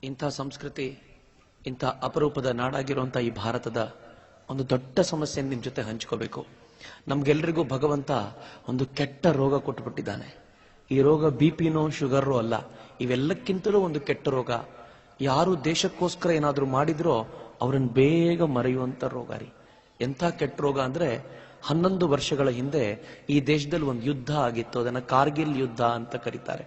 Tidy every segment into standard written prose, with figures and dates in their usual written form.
ಇಂಥ ಸಂಸ್ಕೃತಿ, ಇಂಥ ಅಪರೂಪದ ನಾಡಾಗಿರುವಂಥ ಈ ಭಾರತದ ಒಂದು ದೊಡ್ಡ ಸಮಸ್ಯೆಯನ್ನು ನಿಮ್ಮ ಜೊತೆ ಹಂಚ್ಕೋಬೇಕು. ನಮ್ಗೆಲ್ರಿಗೂ ಭಗವಂತ ಒಂದು ಕೆಟ್ಟ ರೋಗ ಕೊಟ್ಟುಬಿಟ್ಟಿದ್ದಾನೆ. ಈ ರೋಗ ಬಿಪಿನೋ ಶುಗರೋ ಅಲ್ಲ, ಇವೆಲ್ಲಕ್ಕಿಂತಲೂ ಒಂದು ಕೆಟ್ಟ ರೋಗ. ಯಾರು ದೇಶಕ್ಕೋಸ್ಕರ ಏನಾದರೂ ಮಾಡಿದ್ರೋ ಅವರನ್ನು ಬೇಗ ಮರೆಯುವಂತ ರೋಗ ರೀ. ಎಂಥ ಕೆಟ್ಟ ರೋಗ ಅಂದ್ರೆ 11 ವರ್ಷಗಳ ಹಿಂದೆ ಈ ದೇಶದಲ್ಲಿ ಒಂದು ಯುದ್ಧ ಆಗಿತ್ತು. ಅದನ್ನ ಕಾರ್ಗಿಲ್ ಯುದ್ಧ ಅಂತ ಕರೀತಾರೆ.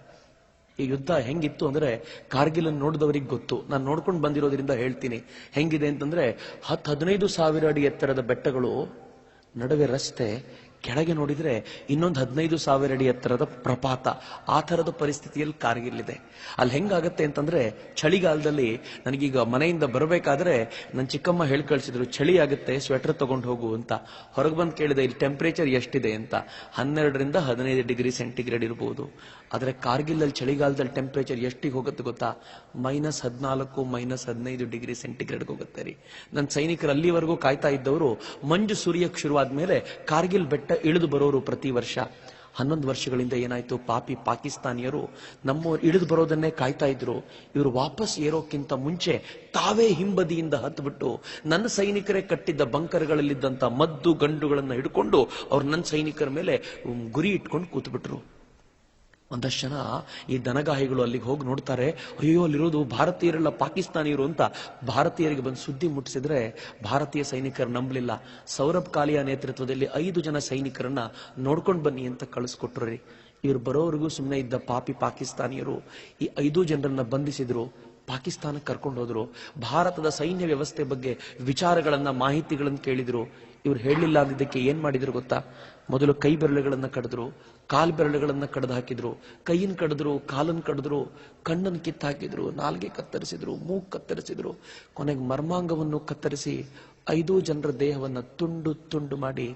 ಈ ಯುದ್ಧ ಹೆಂಗಿತ್ತು ಅಂದ್ರೆ, ಕಾರ್ಗಿಲ್ ಅನ್ನು ನೋಡಿದವರಿಗೆ ಗೊತ್ತು. ನಾನು ನೋಡ್ಕೊಂಡು ಬಂದಿರೋದ್ರಿಂದ ಹೇಳ್ತೀನಿ ಹೆಂಗಿದೆ ಅಂತಂದ್ರೆ, 10-15 ಸಾವಿರ ಅಡಿ ಎತ್ತರದ ಬೆಟ್ಟಗಳು, ನಡುವೆ ರಸ್ತೆ, ಕೆಳಗೆ ನೋಡಿದ್ರೆ ಇನ್ನೊಂದು 15 ಸಾವಿರ ಅಡಿ ಎತ್ತರದ ಪ್ರಪಾತ. ಆ ತರದ ಪರಿಸ್ಥಿತಿಯಲ್ಲಿ ಕಾರ್ಗಿಲ್ ಇದೆ. ಅಲ್ಲಿ ಹೆಂಗಾಗತ್ತೆ ಅಂತಂದ್ರೆ, ಚಳಿಗಾಲದಲ್ಲಿ ನನಗೀಗ ಮನೆಯಿಂದ ಬರಬೇಕಾದ್ರೆ ನನ್ನ ಚಿಕ್ಕಮ್ಮ ಹೇಳಿ ಕಳಿಸಿದ್ರು, ಚಳಿ ಆಗುತ್ತೆ ಸ್ವೆಟರ್ ತಗೊಂಡು ಹೋಗು ಅಂತ. ಹೊರಗೆ ಬಂದು ಕೇಳಿದೆ ಇಲ್ಲಿ ಟೆಂಪರೇಚರ್ ಎಷ್ಟಿದೆ ಅಂತ. 12ರಿಂದ 15 ಡಿಗ್ರಿ ಸೆಂಟಿಗ್ರೇಡ್ ಇರಬಹುದು. ಆದ್ರೆ ಕಾರ್ಗಿಲ್ ಅಲ್ಲಿ ಚಳಿಗಾಲದಲ್ಲಿ ಟೆಂಪರೇಚರ್ ಎಷ್ಟಿಗೆ ಹೋಗುತ್ತೆ ಗೊತ್ತಾ? -14 -15 ಡಿಗ್ರಿ ಸೆಂಟಿಗ್ರೇಡ್ ಹೋಗುತ್ತೆ ರೀ. ನನ್ನ ಸೈನಿಕರು ಅಲ್ಲಿವರೆಗೂ ಕಾಯ್ತಾ ಇದ್ದವರು ಮಂಜು ಸುರಿಯಕ್ಕೆ ಶುರುವಾದ ಮೇಲೆ ಕಾರ್ಗಿಲ್ ಬೆಟ್ಟ ಇಳಿದು ಬರೋರು ಪ್ರತಿ ವರ್ಷ. 11 ವರ್ಷಗಳಿಂದ ಏನಾಯ್ತು, ಪಾಪಿ ಪಾಕಿಸ್ತಾನಿಯರು ನಮ್ಮವ್ರು ಇಳಿದು ಬರೋದನ್ನೇ ಕಾಯ್ತಾ ಇದ್ರು. ಇವರು ವಾಪಸ್ ಏರೋಕ್ಕಿಂತ ಮುಂಚೆ ತಾವೇ ಹಿಂಬದಿಯಿಂದ ಹತ್ಬಿಟ್ಟು ನನ್ನ ಸೈನಿಕರೇ ಕಟ್ಟಿದ್ದ ಬಂಕರ್ಗಳಲ್ಲಿದ್ದಂತ ಮದ್ದು ಗಂಡುಗಳನ್ನ ಹಿಡ್ಕೊಂಡು ಅವ್ರು ನನ್ನ ಸೈನಿಕರ ಮೇಲೆ ಗುರಿ ಇಟ್ಕೊಂಡು ಕೂತ್ಬಿಟ್ರು. ಒಂದಷ್ಟು ಜನ ಈ ದನಗಾಹಿಗಳು ಅಲ್ಲಿಗೆ ಹೋಗಿ ನೋಡ್ತಾರೆ, ಅಯ್ಯೋ ಅಲ್ಲಿರೋದು ಭಾರತೀಯರಲ್ಲ ಪಾಕಿಸ್ತಾನಿಯರು ಅಂತ ಭಾರತೀಯರಿಗೆ ಬಂದು ಸುದ್ದಿ ಮುಟ್ಟಿಸಿದ್ರೆ ಭಾರತೀಯ ಸೈನಿಕರು ನಂಬಲಿಲ್ಲ. ಸೌರಭ್ ಕಾಲಿಯಾ ನೇತೃತ್ವದಲ್ಲಿ 5 ಜನ ಸೈನಿಕರನ್ನ ನೋಡ್ಕೊಂಡು ಬನ್ನಿ ಅಂತ ಕಳಿಸ್ಕೊಟ್ರು ರೀ. ಇವ್ರು ಬರೋವರೆಗೂ ಸುಮ್ಮನೆ ಇದ್ದ ಪಾಪಿ ಪಾಕಿಸ್ತಾನಿಯರು ಈ 5 ಜನರನ್ನ ಬಂಧಿಸಿದ್ರು, ಪಾಕಿಸ್ತಾನಕ್ಕೆ ಕರ್ಕೊಂಡು ಹೋದ್ರು. ಭಾರತದ ಸೈನ್ಯ ವ್ಯವಸ್ಥೆ ಬಗ್ಗೆ ವಿಚಾರಗಳನ್ನ, ಮಾಹಿತಿಗಳನ್ನ ಕೇಳಿದ್ರು. ಇವ್ರು ಹೇಳಲಿಲ್ಲ ಅಂದಿದ್ದಕ್ಕೆ ಏನ್ ಮಾಡಿದ್ರು ಗೊತ್ತಾ? ಮೊದಲು ಕೈ ಬೆರಳುಗಳನ್ನ ಕಡಿದ್ರು, ಕಾಲ್ ಬೆರಳುಗಳನ್ನ ಕಡ್ದು ಹಾಕಿದ್ರು, ಕೈಯನ್ ಕಡಿದ್ರು, ಕಾಲನ್ ಕಡಿದ್ರು, ಕಣ್ಣನ್ನು ಕಿತ್ತಾಕಿದ್ರು, ನಾಲ್ಗೆ ಕತ್ತರಿಸಿದ್ರು, ಮೂಗ್ ಕತ್ತರಿಸಿದ್ರು, ಕೊನೆಗೆ ಮರ್ಮಾಂಗವನ್ನು ಕತ್ತರಿಸಿ 5 ಜನರ ದೇಹವನ್ನ ತುಂಡು ತುಂಡು ಮಾಡಿ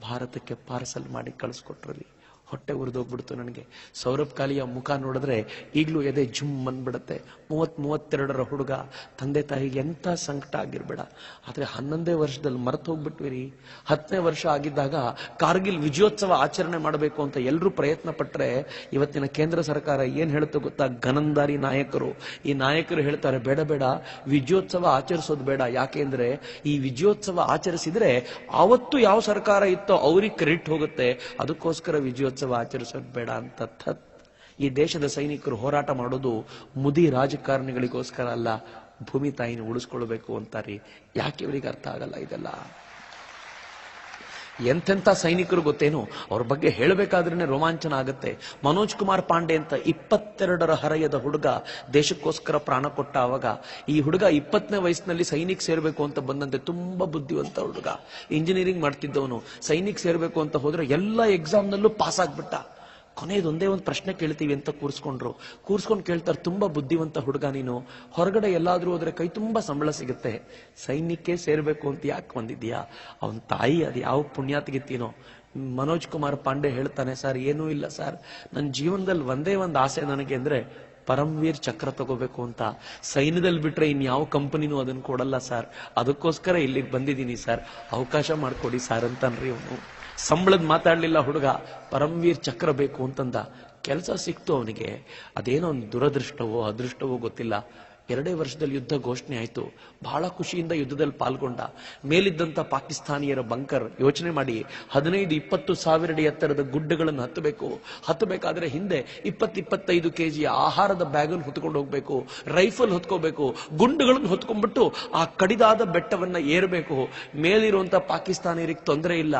ಭಾರತಕ್ಕೆ ಪಾರ್ಸಲ್ ಮಾಡಿ ಕಳಿಸ್ಕೊಟ್ರಲ್ಲಿ. ಹೊಟ್ಟೆ ಉರಿದೋಗ್ಬಿಡ್ತು ನನಗೆ. ಸೌರಭ್ ಕಾಲಿಯಾ ಮುಖ ನೋಡಿದ್ರೆ ಈಗ್ಲೂ ಎದೆ ಜುಮ್ ಅಂದ್ಬಿಡತ್ತೆ. 32 ಹುಡುಗ, ತಂದೆ ತಾಯಿಗೆ ಎಂತ ಸಂಕಟ ಆಗಿರ್ಬೇಡ. ಆದ್ರೆ 11 ವರ್ಷದಲ್ಲಿ ಮರೆತು ಹೋಗ್ಬಿಟ್ವಿ ರೀ. 10ನೇ ವರ್ಷ ಆಗಿದ್ದಾಗ ಕಾರ್ಗಿಲ್ ವಿಜಯೋತ್ಸವ ಆಚರಣೆ ಮಾಡಬೇಕು ಅಂತ ಎಲ್ಲರೂ ಪ್ರಯತ್ನ ಪಟ್ರೆ, ಇವತ್ತಿನ ಕೇಂದ್ರ ಸರ್ಕಾರ ಏನ್ ಹೇಳುತ್ತೋ ಗೊತ್ತಾ? ಗನಂದಾರಿ ನಾಯಕರು, ಈ ನಾಯಕರು ಹೇಳ್ತಾರೆ ಬೇಡ ಬೇಡ, ವಿಜಯೋತ್ಸವ ಆಚರಿಸೋದು ಬೇಡ. ಯಾಕೆಂದ್ರೆ ಈ ವಿಜಯೋತ್ಸವ ಆಚರಿಸಿದ್ರೆ ಅವತ್ತು ಯಾವ ಸರ್ಕಾರ ಇತ್ತೋ ಅವ್ರಿಗೆ ಕ್ರೆಡಿಟ್ ಹೋಗುತ್ತೆ, ಅದಕ್ಕೋಸ್ಕರ ವಿಜಯೋತ್ಸವ ಆಚರಿಸೋದು ಬೇಡ ಅಂತ. ಈ ದೇಶದ ಸೈನಿಕರು ಹೋರಾಟ ಮಾಡೋದು ಮುದಿ ರಾಜಕಾರಣಿಗಳಿಗೋಸ್ಕರ ಅಲ್ಲ, ಭೂಮಿ ತಾಯಿನ ಉಳಿಸ್ಕೊಳ್ಬೇಕು ಅಂತಾರಿ. ಯಾಕೆ ಇವರಿಗೆ ಅರ್ಥ ಆಗಲ್ಲ ಇದೆಲ್ಲ? ಎಂತೆಂಥ ಸೈನಿಕರು ಗೊತ್ತೇನು? ಅವ್ರ ಬಗ್ಗೆ ಹೇಳಬೇಕಾದ್ರೇನೆ ರೋಮಾಂಚನ ಆಗುತ್ತೆ. ಮನೋಜ್ ಕುಮಾರ್ ಪಾಂಡೆ ಅಂತ 22 ಹರೆಯದ ಹುಡುಗ ದೇಶಕ್ಕೋಸ್ಕರ ಪ್ರಾಣ ಕೊಟ್ಟ. ಅವಾಗ ಈ ಹುಡುಗ 20ನೇ ವಯಸ್ಸಿನಲ್ಲಿ ಸೈನಿಕ್ ಸೇರ್ಬೇಕು ಅಂತ ಬಂದಂತೆ. ತುಂಬಾ ಬುದ್ಧಿವಂತ ಹುಡುಗ, ಇಂಜಿನಿಯರಿಂಗ್ ಮಾಡ್ತಿದ್ದವನು. ಸೈನಿಕ್ ಸೇರ್ಬೇಕು ಅಂತ ಹೋದ್ರೆ ಎಲ್ಲ ಎಕ್ಸಾಮ್ನಲ್ಲೂ ಪಾಸ್ ಆಗ್ಬಿಟ್ಟ. ಕೊನೆಯದೊಂದೇ ಒಂದು ಪ್ರಶ್ನೆ ಕೇಳ್ತೀವಿ ಅಂತ ಕೂರ್ಸ್ಕೊಂಡು ಕೇಳ್ತಾರೆ, ತುಂಬಾ ಬುದ್ಧಿವಂತ ಹುಡುಗ ನೀನು, ಹೊರಗಡೆ ಎಲ್ಲಾದ್ರೂ ಹೋದ್ರೆ ಕೈ ತುಂಬಾ ಸಂಬಳ ಸಿಗುತ್ತೆ, ಸೈನ್ಯಕ್ಕೆ ಸೇರ್ಬೇಕು ಅಂತ ಯಾಕೆ ಬಂದಿದ್ಯಾ? ಅವನ ತಾಯಿ ಅದು ಯಾವ ಪುಣ್ಯಾತ್ಗಿತ್ತೀನೋ. ಮನೋಜ್ ಕುಮಾರ್ ಪಾಂಡೆ ಹೇಳ್ತಾನೆ, ಸರ್ ಏನೂ ಇಲ್ಲ ಸರ್, ನನ್ನ ಜೀವನದಲ್ಲಿ ಒಂದೇ ಒಂದು ಆಸೆ ನನಗೆ ಅಂದ್ರೆ ಪರಮವೀರ್ ಚಕ್ರ ತಗೋಬೇಕು ಅಂತ. ಸೈನ್ಯದಲ್ಲಿ ಬಿಟ್ರೆ ಇನ್ಯಾವ ಕಂಪನಿನೂ ಅದನ್ನ ಕೊಡಲ್ಲ ಸರ್, ಅದಕ್ಕೋಸ್ಕರ ಇಲ್ಲಿಗೆ ಬಂದಿದ್ದೀನಿ ಸರ್, ಅವಕಾಶ ಮಾಡ್ಕೊಡಿ ಸರ್ ಅಂತನ್ರಿ ಅವನು. ಸಂಬಳದ ಮಾತಾಡ್ಲಿಲ್ಲ ಹುಡುಗ, ಪರಮವೀರ್ ಚಕ್ರ ಬೇಕು ಅಂತಂದ. ಕೆಲಸ ಸಿಕ್ತು ಅವನಿಗೆ. ಅದೇನೋ ಒಂದು ದುರದೃಷ್ಟವೋ ಅದೃಷ್ಟವೋ ಗೊತ್ತಿಲ್ಲ. 2 ವರ್ಷದಲ್ಲಿ ಯುದ್ಧ ಘೋಷಣೆ ಆಯ್ತು. ಬಹಳ ಖುಷಿಯಿಂದ ಯುದ್ಧದಲ್ಲಿ ಪಾಲ್ಗೊಂಡ. ಮೇಲಿದ್ದಂತ ಪಾಕಿಸ್ತಾನಿಯರ ಬಂಕರ್, ಯೋಚನೆ ಮಾಡಿ, 15-20 ಸಾವಿರ ಅಡಿ ಎತ್ತರದ ಗುಡ್ಡಗಳನ್ನು ಹತ್ತಬೇಕಾದ್ರೆ ಹಿಂದೆ 20-25 kg ಆಹಾರದ ಬ್ಯಾಗನ್ನು ಹೊತ್ಕೊಂಡು ಹೋಗ್ಬೇಕು, ರೈಫಲ್ ಹೊತ್ಕೋಬೇಕು, ಗುಂಡುಗಳನ್ನು ಹೊತ್ಕೊಂಡ್ಬಿಟ್ಟು ಆ ಕಡಿದಾದ ಬೆಟ್ಟವನ್ನ ಏರಬೇಕು. ಮೇಲಿರುವಂತ ಪಾಕಿಸ್ತಾನಿಯರಿಗೆ ತೊಂದರೆ ಇಲ್ಲ,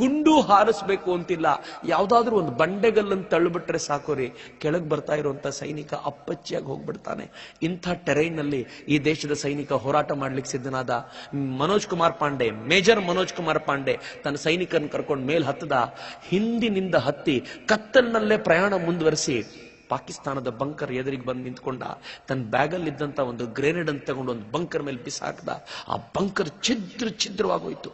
ಗುಂಡು ಹಾರಿಸ್ಬೇಕು ಅಂತಿಲ್ಲ, ಯಾವ್ದಾದ್ರೂ ಒಂದು ಬಂಡೆಗಲ್ಲನ್ನು ತಳ್ಳಿಬಿಟ್ರೆ ಸಾಕೋರಿ, ಕೆಳಗೆ ಬರ್ತಾ ಇರುವಂತ ಸೈನಿಕ ಅಪ್ಪಚ್ಚಿಯಾಗಿ ಹೋಗ್ಬಿಡ್ತಾನೆ. ಇಂಥ ಟೆರೈನ್ ನಲ್ಲಿ ಈ ದೇಶದ ಸೈನಿಕ ಹೋರಾಟ ಮಾಡ್ಲಿಕ್ಕೆ ಸಿದ್ಧನಾದ. ಮೇಜರ್ ಮನೋಜ್ ಕುಮಾರ್ ಪಾಂಡೆ ತನ್ನ ಸೈನಿಕರನ್ನು ಕರ್ಕೊಂಡು ಮೇಲ್ ಹತ್ತದ. ಹಿಂದಿನಿಂದ ಹತ್ತಿ ಕತ್ತಲಿನಲ್ಲೇ ಪ್ರಯಾಣ ಮುಂದುವರಿಸಿ ಪಾಕಿಸ್ತಾನದ ಬಂಕರ್ ಎದುರಿಗೆ ಬಂದು ನಿಂತ್ಕೊಂಡ. ತನ್ನ ಬ್ಯಾಗಲ್ಲಿ ಇದ್ದಂತ ಒಂದು ಗ್ರೆನೇಡ್ ಅಂತ ತಗೊಂಡು ಒಂದು ಬಂಕರ್ ಮೇಲೆ ಬಿಸಾಕ್ದ. ಆ ಬಂಕರ್ ಛಿದ್ರವಾಗೋಯ್ತು.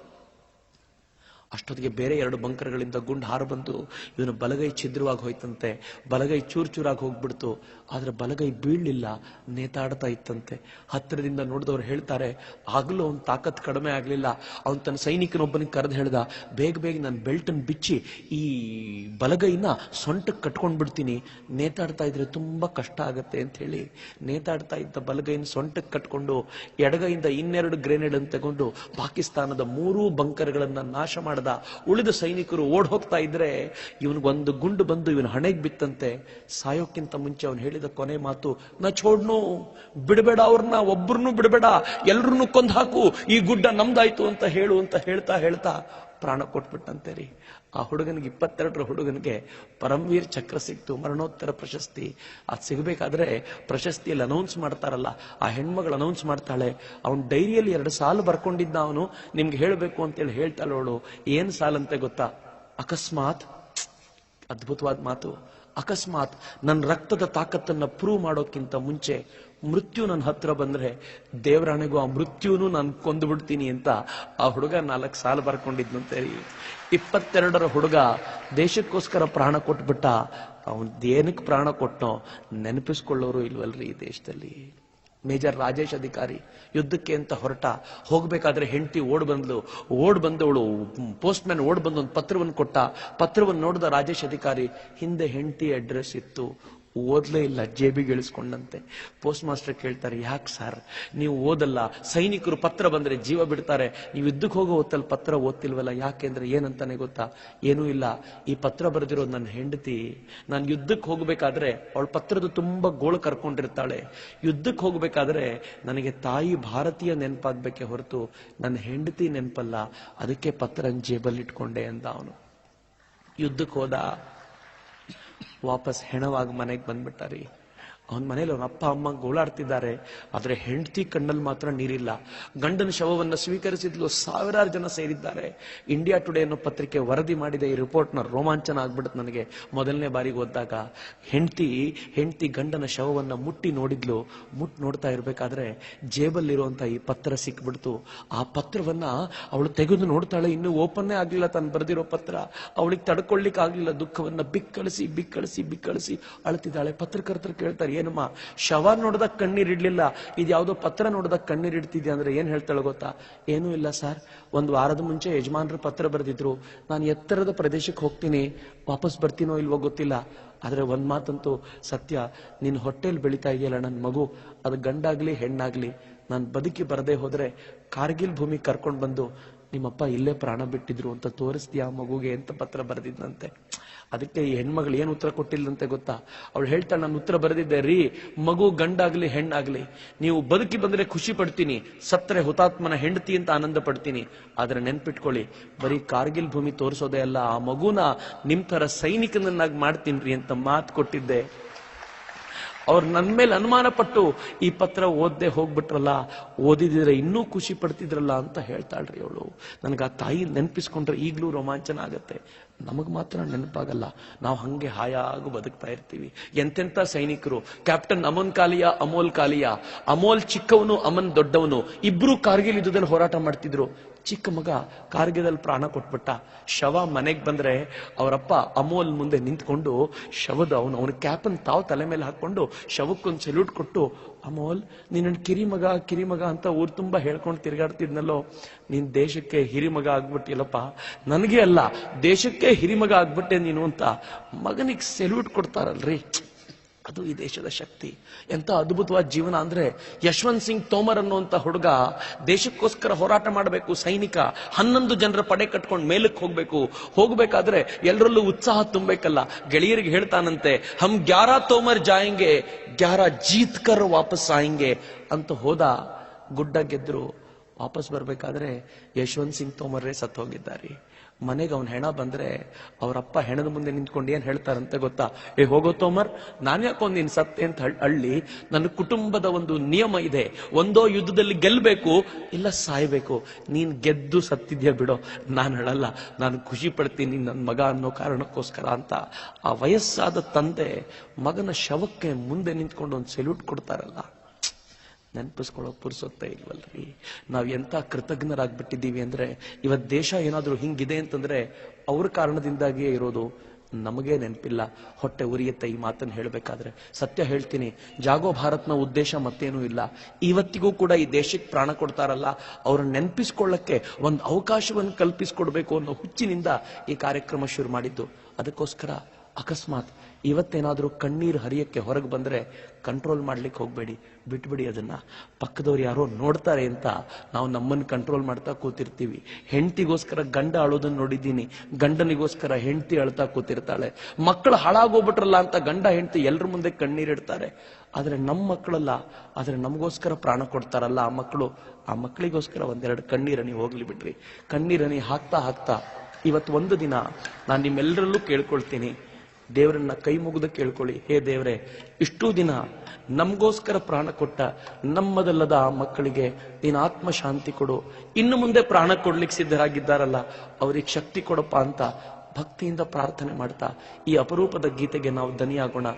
ಅಷ್ಟೊತ್ತಿಗೆ ಬೇರೆ 2 ಬಂಕರ್ಗಳಿಂದ ಗುಂಡು ಹಾರು ಬಂದು ಇವನು ಬಲಗೈ ಛಿದ್ರವಾಗಿ ಹೋಯ್ತಂತೆ. ಬಲಗೈ ಚೂರ್ ಚೂರಾಗಿ ಹೋಗ್ಬಿಡ್ತು. ಆದ್ರೆ ಬಲಗೈ ಬೀಳ್ಲಿಲ್ಲ, ನೇತಾಡ್ತಾ ಇತ್ತಂತೆ. ಹತ್ತಿರದಿಂದ ನೋಡಿದವ್ರು ಹೇಳ್ತಾರೆ, ಆಗ್ಲೂ ಅವ್ನ ತಾಕತ್ ಕಡಿಮೆ ಆಗ್ಲಿಲ್ಲ. ಅವನ್ ತನ್ನ ಸೈನಿಕನೊಬ್ಬನಿಗೆ ಕರೆದು ಹೇಳ್ದ, ಬೇಗ ಬೇಗ ನನ್ನ ಬೆಲ್ಟನ್ನು ಬಿಚ್ಚಿ ಈ ಬಲಗೈನ ಸೊಂಟಕ್ಕೆ ಕಟ್ಕೊಂಡ್ ಬಿಡ್ತೀನಿ, ನೇತಾಡ್ತಾ ಇದ್ರೆ ತುಂಬಾ ಕಷ್ಟ ಆಗತ್ತೆ ಅಂತ ಹೇಳಿ ನೇತಾಡ್ತಾ ಇದ್ದ ಬಲಗೈನ ಸೊಂಟಕ್ಕೆ ಕಟ್ಕೊಂಡು ಎಡಗೈಯಿಂದ 2 ಗ್ರೆನೇಡ್ ಅನ್ನು ತಗೊಂಡು ಪಾಕಿಸ್ತಾನದ 3 ಬಂಕರ್ಗಳನ್ನ ನಾಶ ಮಾಡಿದ. ಉಳಿದ ಸೈನಿಕರು ಓಡ್ ಹೋಗ್ತಾ ಇದ್ರೆ ಇವನಿಗೊಂದು ಗುಂಡು ಬಂದು ಇವನ ಹಣೆಗೆ ಬಿತ್ತಂತೆ. ಸಾಯೋಕ್ಕಿಂತ ಮುಂಚೆ ಅವನು ಹೇಳಿದ ಕೊನೆ ಮಾತು, ನಾ ಛೋಡ್ನು, ಬಿಡಬೇಡ ಅವ್ರನ್ನ, ಒಬ್ಬರನ್ನು ಬಿಡಬೇಡ, ಎಲ್ರನ್ನೂ ಕೊಂದು ಹಾಕು, ಈ ಗುಡ್ಡ ನಮ್ದಾಯ್ತು ಅಂತ ಹೇಳು ಅಂತ ಹೇಳ್ತಾ ಹೇಳ್ತಾ ಪ್ರಾಣ ಕೊಟ್ಬಿಟ್ಟಂತೆ ರೀ. ಆ ಹುಡುಗನಿಗೆ 22ರ ಹುಡುಗನಿಗೆ ಪರಮವೀರ್ ಚಕ್ರ ಸಿಕ್ತು, ಮರಣೋತ್ತರ ಪ್ರಶಸ್ತಿ. ಅದು ಸಿಗಬೇಕಾದ್ರೆ ಪ್ರಶಸ್ತಿಯಲ್ಲಿ ಅನೌನ್ಸ್ ಮಾಡ್ತಾರಲ್ಲ, ಆ ಹೆಣ್ಮಗಳು ಅನೌನ್ಸ್ ಮಾಡ್ತಾಳೆ. ಅವನ್ ಡೈರಿಯಲ್ಲಿ 2 ಸಾಲು ಬರ್ಕೊಂಡಿದ್ದ ಅವನು, ನಿಮ್ಗೆ ಹೇಳಬೇಕು ಅಂತೇಳಿ ಹೇಳ್ತಾಳೆ ಅವಳು. ಏನ್ ಸಾಲಂತೆ ಗೊತ್ತಾ? ಅಕಸ್ಮಾತ್, ಅದ್ಭುತವಾದ ಮಾತು, ಅಕಸ್ಮಾತ್ ನನ್ನ ರಕ್ತದ ತಾಕತ್ತನ್ನ ಪ್ರೂವ್ ಮಾಡೋಕ್ಕಿಂತ ಮುಂಚೆ ಮೃತ್ಯು ನನ್ನ ಹತ್ರ ಬಂದ್ರೆ ದೇವರಾಣೆಗೂ ಆ ಮೃತ್ಯುನು ನಾನು ಕೊಂದು ಬಿಡ್ತೀನಿ ಅಂತ ಆ ಹುಡುಗ 4 ಸಾಲು ಬರ್ಕೊಂಡಿದ್ನಂತೆ. 22ರ ಹುಡುಗ ದೇಶಕ್ಕೋಸ್ಕರ ಪ್ರಾಣ ಕೊಟ್ಬಿಟ್ಟ. ಅವನ್ ಏನಕ್ಕೆ ಪ್ರಾಣ ಕೊಟ್ನೋ ನೆನಪಿಸ್ಕೊಳ್ಳೋರು ಇಲ್ವಲ್ರಿ ಈ ದೇಶದಲ್ಲಿ. ಮೇಜರ್ ರಾಜೇಶ್ ಅಧಿಕಾರಿ ಯುದ್ಧಕ್ಕೆ ಅಂತ ಹೊರಟ, ಹೋಗ್ಬೇಕಾದ್ರೆ ಹೆಂಡತಿ ಓಡ್ ಬಂದವಳು ಪೋಸ್ಟ್ ಮ್ಯಾನ್ ಓಡ್ ಬಂದು ಒಂದು ಪತ್ರವನ್ನು ಕೊಟ್ಟ. ಪತ್ರವನ್ನು ನೋಡಿದ ರಾಜೇಶ್ ಅಧಿಕಾರಿ, ಹಿಂದೆ ಹೆಂಡತಿ ಅಡ್ರೆಸ್ ಇತ್ತು, ಓದ್ಲೇ ಇಲ್ಲ, ಜೇಬಿಗೆ ಇಳಿಸ್ಕೊಂಡಂತೆ. ಪೋಸ್ಟ್ ಮಾಸ್ಟರ್ ಕೇಳ್ತಾರೆ, ಯಾಕೆ ಸರ್ ನೀವು ಓದಲ್ಲ? ಸೈನಿಕರು ಪತ್ರ ಬಂದ್ರೆ ಜೀವ ಬಿಡ್ತಾರೆ, ನೀವು ಯುದ್ಧಕ್ಕೆ ಹೋಗೋ ಹೊತ್ತಲ್ಲಿ ಪತ್ರ ಓದ್ತಿಲ್ವಲ್ಲ, ಯಾಕೆಂದ್ರೆ ಏನಂತಾನೆ ಗೊತ್ತಾ? ಏನೂ ಇಲ್ಲ, ಈ ಪತ್ರ ಬರೆದಿರೋದು ನನ್ನ ಹೆಂಡತಿ. ನಾನು ಯುದ್ಧಕ್ಕೆ ಹೋಗ್ಬೇಕಾದ್ರೆ ಅವಳ ಪತ್ರದ ತುಂಬಾ ಗೋಳು ಕರ್ಕೊಂಡಿರ್ತಾಳೆ. ಯುದ್ಧಕ್ಕೆ ಹೋಗ್ಬೇಕಾದ್ರೆ ನನಗೆ ತಾಯಿ ಭಾರತೀಯ ನೆನಪಾಗ್ಬೇಕೆ ಹೊರತು ನನ್ನ ಹೆಂಡತಿ ನೆನಪಲ್ಲ, ಅದಕ್ಕೆ ಪತ್ರ ಜೇಬಲ್ಲಿ ಇಟ್ಕೊಂಡೆ ಅಂದ ಅವನು. ಯುದ್ಧಕ್ಕೆ ಹೋದ, ವಾಪಸ್ ಹೆಣವಾಗಿ ಮನೆಗೆ ಬಂದ್ಬಿಟ್ಟಾರಿ. ಅವನ ಮನೇಲಿ ಅವನ ಅಪ್ಪ ಅಮ್ಮ ಗೋಳಾಡ್ತಿದ್ದಾರೆ, ಆದ್ರೆ ಹೆಂಡತಿ ಕಣ್ಣಲ್ಲಿ ಮಾತ್ರ ನೀರಿಲ್ಲ. ಗಂಡನ ಶವವನ್ನು ಸ್ವೀಕರಿಸಿದ್ಲು 1000 ಜನ ಸೇರಿದ್ದಾರೆ. ಇಂಡಿಯಾ ಟುಡೇ ಅನ್ನೋ ಪತ್ರಿಕೆ ವರದಿ ಮಾಡಿದೆ ಈ ರಿಪೋರ್ಟ್ನ. ರೋಮಾಂಚನ ಆಗ್ಬಿಡುತ್ತೆ ನನಗೆ ಮೊದಲನೇ ಬಾರಿಗೆ ಓದಿದಾಗ. ಹೆಂಡತಿ ಗಂಡನ ಶವವನ್ನ ಮುಟ್ಟಿ ನೋಡಿದ್ಲು. ನೋಡ್ತಾ ಇರ್ಬೇಕಾದ್ರೆ ಜೇಬಲ್ಲಿರುವಂತ ಈ ಪತ್ರ ಸಿಕ್ಬಿಡ್ತು. ಆ ಪತ್ರವನ್ನ ಅವಳು ತೆಗೆದು ನೋಡ್ತಾಳೆ, ಇನ್ನು ಓಪನ್ನೇ ಆಗ್ಲಿಲ್ಲ ತಾನು ಬರೆದಿರೋ ಪತ್ರ. ಅವಳಿಗೆ ತಡ್ಕೊಳ್ಳಿಕ್ ಆಗ್ಲಿಲ್ಲ, ದುಃಖವನ್ನ ಬಿಕ್ಕಳಿಸಿ ಅಳ್ತಿದ್ದಾಳೆ. ಪತ್ರಕರ್ತರು ಕೇಳ್ತಾರೆ, ಏನಮ್ಮ ಶವ ನೋಡಿದಾಗ ಕಣ್ಣೀರಿಡ್ಲಿಲ್ಲ, ಇದ್ಯಾವುದೋ ಪತ್ರ ನೋಡಿದಾಗ ಕಣ್ಣೀರಿಡ್ತಿದ್ಯಾ ಅಂದ್ರೆ ಏನ್ ಹೇಳ್ತಾಳೆ ಗೊತ್ತಾ? ಏನೂ ಇಲ್ಲ ಸರ್, 1 ವಾರದ ಮುಂಚೆ ಯಜಮಾನರು ಪತ್ರ ಬರೆದಿದ್ರು, ನಾನು ಎತ್ತರದ ಪ್ರದೇಶಕ್ಕೆ ಹೋಗ್ತೀನಿ, ವಾಪಸ್ ಬರ್ತೀನೋ ಇಲ್ವೋ ಗೊತ್ತಿಲ್ಲ, ಆದ್ರೆ ಒಂದ್ ಮಾತಂತೂ ಸತ್ಯ, ನಿನ್ ಹೊಟ್ಟೆಲ್ ಬೆಳಿತಾ ಇದೆಯಲ್ಲ ನನ್ನ ಮಗು, ಅದು ಗಂಡಾಗ್ಲಿ ಹೆಣ್ಣಾಗ್ಲಿ, ನಾನು ಬದುಕಿ ಬರದೇ ಹೋದ್ರೆ ಕಾರ್ಗಿಲ್ ಭೂಮಿ ಕರ್ಕೊಂಡ್ ಬಂದು ನಿಮ್ಮಪ್ಪ ಇಲ್ಲೇ ಪ್ರಾಣ ಬಿಟ್ಟಿದ್ರು ಅಂತ ತೋರಿಸ್ತೀಯಾ ಮಗುಗೆ ಅಂತ ಪತ್ರ ಬರೆದಿದ್ದಂತೆ. ಅದಕ್ಕೆ ಈ ಹೆಣ್ಮಗಳು ಏನು ಉತ್ತರ ಕೊಟ್ಟಿಲ್ಲಂತೆ ಗೊತ್ತಾ? ಅವಳು ಹೇಳ್ತಾಳೆ, ನಾನು ಉತ್ತರ ಬರೆದಿದ್ದೆ ರೀ, ಮಗು ಗಂಡಾಗ್ಲಿ ಹೆಣ್ಣಾಗ್ಲಿ, ನೀವು ಬದುಕಿ ಬಂದ್ರೆ ಖುಷಿ ಪಡ್ತೀನಿ, ಸತ್ತರೆ ಹುತಾತ್ಮನ ಹೆಂಡತಿ ಅಂತ ಆನಂದ ಪಡ್ತೀನಿ, ಆದ್ರೆ ನೆನ್ಪಿಟ್ಕೊಳ್ಳಿ, ಬರೀ ಕಾರ್ಗಿಲ್ ಭೂಮಿ ತೋರಿಸೋದೇ ಅಲ್ಲ, ಆ ಮಗುನ ನಿಮ್ ತರ ಸೈನಿಕನನ್ನಾಗಿ ಮಾಡ್ತೀನಿ ಅಂತ ಮಾತು ಕೊಟ್ಟಿದ್ದೆ. ಅವ್ರು ನನ್ನ ಮೇಲೆ ಅನುಮಾನ ಪಟ್ಟು ಈ ಪತ್ರ ಓದದೆ ಹೋಗ್ಬಿಟ್ರಲ್ಲ, ಓದಿದ್ರೆ ಇನ್ನೂ ಖುಷಿ ಪಡ್ತಿದ್ರಲ್ಲ ಅಂತ ಹೇಳ್ತಾಳ್ರಿ ಅವಳು. ನನಗೆ ಆ ತಾಯಿ ನೆನಪಿಸ್ಕೊಂಡ್ರೆ ಈಗ್ಲೂ ರೋಮಾಂಚನ ಆಗತ್ತೆ. ನಮಗ್ ಮಾತ್ರ ನೆನಪಾಗಲ್ಲ, ನಾವು ಹಂಗೆ ಹಾಯಾಗಿ ಬದುಕ್ತಾ ಇರ್ತೀವಿ. ಎಂತೆಂತ ಸೈನಿಕರು, ಕ್ಯಾಪ್ಟನ್ ಅಮನ್ ಕಾಲಿಯಾ, ಅಮೋಲ್ ಕಾಲಿಯಾ, ಅಮೋಲ್ ಚಿಕ್ಕವನು, ಅಮನ್ ದೊಡ್ಡವನು, ಇಬ್ರು ಕಾರ್ಗಿಲ್ ಯುದ್ಧದಲ್ಲಿ ಹೋರಾಟ ಮಾಡ್ತಿದ್ರು. ಚಿಕ್ಕ ಮಗ ಕಾರ್ಗಿಲದಲ್ಲಿ ಪ್ರಾಣ ಕೊಟ್ಬಿಟ್ಟ. ಶವ ಮನೆಗೆ ಬಂದ್ರೆ ಅವರಪ್ಪ ಅಮೋಲ್ ಮುಂದೆ ನಿಂತ್ಕೊಂಡು ಶವದ ಅವನ ಕ್ಯಾಪನ್ ತಾವು ತಲೆ ಮೇಲೆ ಹಾಕೊಂಡು ಶವಕ್ಕೊಂದು ಸೆಲ್ಯೂಟ್ ಕೊಟ್ಟು, ಅಮೋಲ್ ನೀನ್ ಕಿರಿಮಗ ಅಂತ ಊರ್ ತುಂಬಾ ಹೇಳ್ಕೊಂಡು ತಿರ್ಗಾಡ್ತಿದ್ನಲ್ಲೋ, ನೀನ್ ದೇಶಕ್ಕೆ ಹಿರಿಮಗ ಆಗ್ಬಿಟ್ಟಿಲ್ಲಪ್ಪ, ನನಗೆ ಅಲ್ಲ ದೇಶಕ್ಕೆ ಹಿರಿಮಗ ಆಗ್ಬಿಟ್ಟೆ ನೀನು ಅಂತ ಮಗನಿಗೆ ಸೆಲ್ಯೂಟ್ ಕೊಡ್ತಾರಲ್ರಿ. ಅದು ಈ ದೇಶದ ಶಕ್ತಿ. ಎಂತ ಅದ್ಭುತವಾದ ಜೀವನ ಅಂದ್ರೆ, ಯಶವಂತ್ ಸಿಂಗ್ ತೋಮರ್ ಅನ್ನುವಂತ ಹುಡುಗ ದೇಶಕ್ಕೋಸ್ಕರ ಹೋರಾಟ ಮಾಡಬೇಕು, ಸೈನಿಕ, 11 ಜನರ ಪಡೆ ಕಟ್ಕೊಂಡು ಮೇಲಕ್ಕೆ ಹೋಗ್ಬೇಕಾದ್ರೆ ಎಲ್ಲರಲ್ಲೂ ಉತ್ಸಾಹ ತುಂಬಬೇಕಲ್ಲ. ಗೆಳೆಯರಿಗೆ ಹೇಳ್ತಾನಂತೆ, ಹಮ್ 11 ತೋಮರ್ ಜಾಯಂಗೆ, 11 ಜೀತ್ ಕರ್ ವಾಪಸ್ ಆಯಂಗೆ ಅಂತ ಹೋದ. ಗುಡ್ಡ ಗೆದ್ರು. ವಾಪಸ್ ಬರ್ಬೇಕಾದ್ರೆ ಯಶವಂತ್ ಸಿಂಗ್ ತೋಮರ್ರೇ ಸತ್ತು ಹೋಗಿದ್ದಾರೆ. ಮನೆಗೆ ಅವನ ಹೆಣ ಬಂದ್ರೆ ಅವರಪ್ಪ ಹೆಣದ ಮುಂದೆ ನಿಂತ್ಕೊಂಡು ಏನ್ ಹೇಳ್ತಾರಂತೆ ಗೊತ್ತಾ? ಹೋಗೋ ತೋಮರ್, ನಾನ್ ಯಾಕೊಂದ್ ನೀನ್ ಸತ್ತೆ ಅಂತ ಹಳ್ಳಿ, ನನ್ನ ಕುಟುಂಬದ ಒಂದು ನಿಯಮ ಇದೆ, ಒಂದೋ ಯುದ್ಧದಲ್ಲಿ ಗೆಲ್ಬೇಕು ಇಲ್ಲ ಸಾಯ್ಬೇಕು, ನೀನ್ ಗೆದ್ದು ಸತ್ತಿದ್ಯಾ ಬಿಡೋ, ನಾನು ಹೇಳಲ್ಲ, ನಾನು ಖುಷಿ ಪಡ್ತೀನಿ ನನ್ನ ಮಗ ಅನ್ನೋ ಕಾರಣಕ್ಕೋಸ್ಕರ ಅಂತ ಆ ವಯಸ್ಸಾದ ತಂದೆ ಮಗನ ಶವಕ್ಕೆ ಮುಂದೆ ನಿಂತ್ಕೊಂಡು ಒಂದು ಸೆಲ್ಯೂಟ್ ಕೊಡ್ತಾರಲ್ಲ. ನೆನಪಿಸ್ಕೊಳ್ಳೋ ಪುರ್ಸೊತ್ತೇ ಇಲ್ವಲ್ರಿ. ನಾವ್ ಎಂತ ಕೃತಜ್ಞರಾಗ್ಬಿಟ್ಟಿದ್ದೀವಿ ಅಂದ್ರೆ, ಇವತ್ ದೇಶ ಏನಾದ್ರೂ ಹಿಂಗಿದೆ ಅಂತಂದ್ರೆ ಅವ್ರ ಕಾರಣದಿಂದಾಗಿಯೇ ಇರೋದು. ನಮಗೆ ನೆನಪಿಲ್ಲ. ಹೊಟ್ಟೆ ಉರಿಯುತ್ತೆ ಈ ಮಾತನ್ನು ಹೇಳಬೇಕಾದ್ರೆ. ಸತ್ಯ ಹೇಳ್ತೀನಿ, ಜಾಗೋ ಭಾರತ್ನ ಉದ್ದೇಶ ಮತ್ತೇನೂ ಇಲ್ಲ. ಇವತ್ತಿಗೂ ಕೂಡ ಈ ದೇಶಕ್ಕೆ ಪ್ರಾಣ ಕೊಡ್ತಾರಲ್ಲ, ಅವ್ರನ್ನ ನೆನಪಿಸ್ಕೊಳ್ಳಕ್ಕೆ ಒಂದು ಅವಕಾಶವನ್ನು ಕಲ್ಪಿಸ್ಕೊಡ್ಬೇಕು ಅನ್ನೋ ಹುಚ್ಚಿನಿಂದ ಈ ಕಾರ್ಯಕ್ರಮ ಶುರು ಮಾಡಿದ್ದು. ಅದಕ್ಕೋಸ್ಕರ ಅಕಸ್ಮಾತ್ ಇವತ್ತೇನಾದ್ರೂ ಕಣ್ಣೀರು ಹರಿಯಕ್ಕೆ ಹೊರಗೆ ಬಂದ್ರೆ ಕಂಟ್ರೋಲ್ ಮಾಡ್ಲಿಕ್ಕೆ ಹೋಗ್ಬೇಡಿ, ಬಿಟ್ಬಿಡಿ ಅದನ್ನ. ಪಕ್ಕದವ್ರು ಯಾರೋ ನೋಡ್ತಾರೆ ಅಂತ ನಾವು ನಮ್ಮನ್ನು ಕಂಟ್ರೋಲ್ ಮಾಡ್ತಾ ಕೂತಿರ್ತೀವಿ. ಹೆಂಡತಿಗೋಸ್ಕರ ಗಂಡ ಅಳೋದನ್ನ ನೋಡಿದ್ದೀನಿ, ಗಂಡನಿಗೋಸ್ಕರ ಹೆಂಡತಿ ಅಳ್ತಾ ಕೂತಿರ್ತಾಳೆ. ಮಕ್ಕಳು ಹಾಳಾಗೋಗ್ಬಿಟ್ರಲ್ಲ ಅಂತ ಗಂಡ ಹೆಂಡತಿ ಎಲ್ರ ಮುಂದೆ ಕಣ್ಣೀರಿಡ್ತಾರೆ. ಆದ್ರೆ ನಮ್ಮ ಮಕ್ಕಳಲ್ಲ, ಆದ್ರೆ ನಮಗೋಸ್ಕರ ಪ್ರಾಣ ಕೊಡ್ತಾರಲ್ಲ ಆ ಮಕ್ಕಳಿಗೋಸ್ಕರ ಒಂದೆರಡು ಕಣ್ಣೀರನಿ ಹೋಗ್ಲಿ ಬಿಡ್ರಿ. ಕಣ್ಣೀರನಿ ಹಾಕ್ತಾ ಹಾಕ್ತಾ ಇವತ್ತು ಒಂದು ದಿನ ನಾನು ನಿಮ್ಮೆಲ್ಲರಲ್ಲೂ ಕೇಳ್ಕೊಳ್ತೀನಿ, ದೇವರನ್ನ ಕೈ ಮುಗಿದು ಕೇಳ್ಕೊಳ್ಳಿ, ಹೇ ದೇವ್ರೆ, ಇಷ್ಟೂ ದಿನ ನಮಗೋಸ್ಕರ ಪ್ರಾಣ ಕೊಟ್ಟ ನಮ್ಮದಲ್ಲದ ಆ ಮಕ್ಕಳಿಗೆ ನೀನು ಆತ್ಮ ಶಾಂತಿ ಕೊಡು. ಇನ್ನು ಮುಂದೆ ಪ್ರಾಣ ಕೊಡ್ಲಿಕ್ಕೆ ಸಿದ್ಧರಾಗಿದ್ದಾರಲ್ಲ, ಅವ್ರಿಗೆ ಶಕ್ತಿ ಕೊಡಪ್ಪ ಅಂತ ಭಕ್ತಿಯಿಂದ ಪ್ರಾರ್ಥನೆ ಮಾಡ್ತಾ ಈ ಅಪರೂಪದ ಗೀತೆಗೆ ನಾವು ದನಿಯಾಗೋಣ.